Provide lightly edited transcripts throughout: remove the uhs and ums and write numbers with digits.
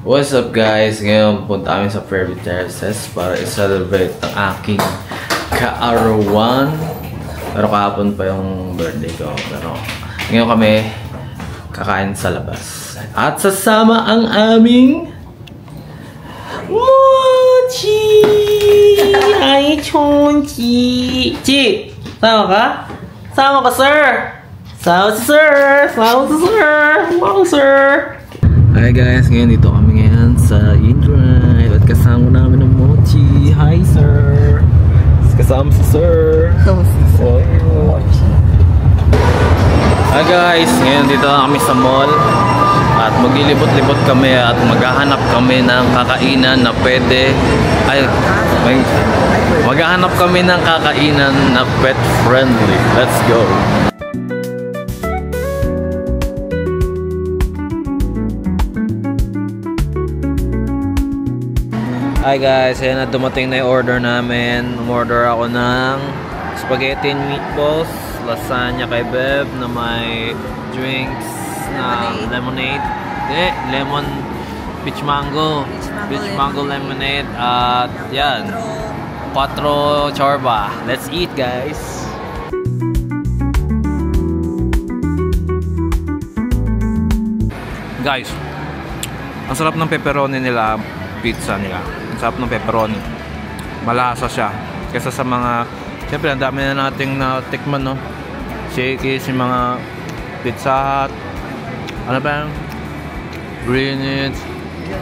What's up guys? Ngayon punta kami sa Fairview Terraces para i-celebrate ang aking kaarawan. Pero kahapon pa yung birthday ko. Pero ngayon kami kakain sa labas. At sasama ang aming Mochi! Hi, Chonchi! Chi! Sama ka? Sama ka, sir! Sama si sir! Sama si sir! Wow, sir! Hi guys, ngayon dito kami ngayon sa InDrive at kasama namin ng Mochi. Hi sir! Kasama si sir! Oh. Hi guys, ngayon dito na kami sa mall at maglilibot-libot kami at maghahanap kami ng kakainan na pwede maghahanap kami ng kakainan na pet friendly. Let's go! Hi guys, ayan na dumating na yung order namin. Umorder ako ng spaghetti and meatballs, lasagna kay Beb na may drinks na lemonade. Lemon peach mango lemonade at yan, 4 chorba. Let's eat guys. Guys, ang sarap ng pepperoni nila, pizza nila. Ang sarap ng pepperoni. Malasa siya. Kesa sa mga, siyempre ang dami na nating natikman, no? Shakey's, yung mga Pizza Hut, ano ba yan? Greenwich,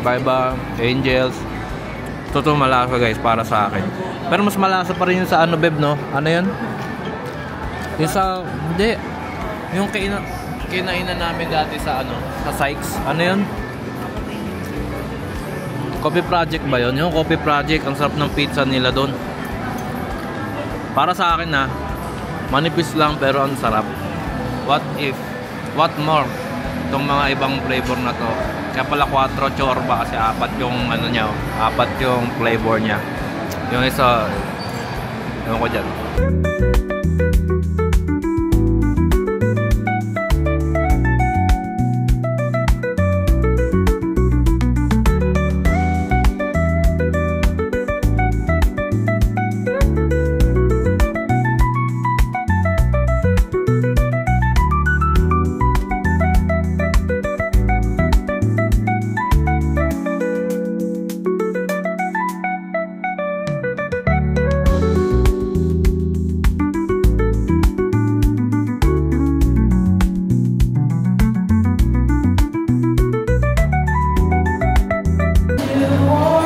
Viva, Angels. Totoo malasa guys para sa akin. Pero mas malasa pa rin yung sa ano, Beb, no? Ano yun? Yung sa, hindi. Yung kinainan namin dati sa ano, sa Sykes. Ano yun? Coffee Project ba yun? Yung Coffee Project, ang sarap ng pizza nila doon. Para sa akin na manipis lang pero ang sarap. What more itong mga ibang flavor na to. Kaya pala 4 chorba kasi 4 yung ano niya, 4 yung flavor niya. Yung isa, ewan ko dyan.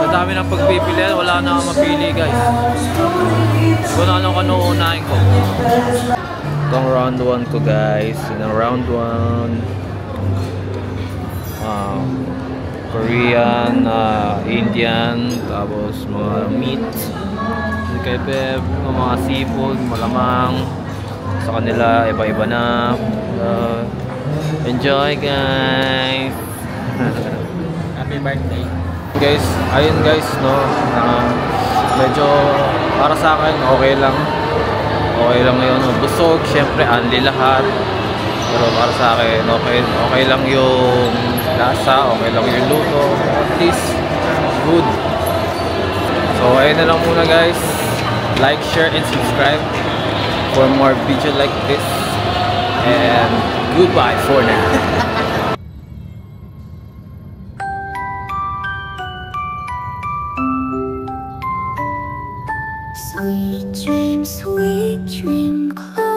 Dami ng pagpipili, wala na akong mapili guys. Kung ano kanuunahin ko. Itong round 1 ko guys. Yung round 1 Korean, Indian, tapos mga meat kay Beb, mga seafood, malamang sa kanila, iba-iba na. Enjoy guys. Happy birthday guys. Ayun guys, no, medyo para sa akin okay lang ngayon. Busog, syempre unli lahat, pero para sa akin okay lang yung lasa, okay lang yung luto, at least good. So ayun na lang muna guys. Like, share and subscribe for more video like this, and goodbye for now. Sweet dream, close.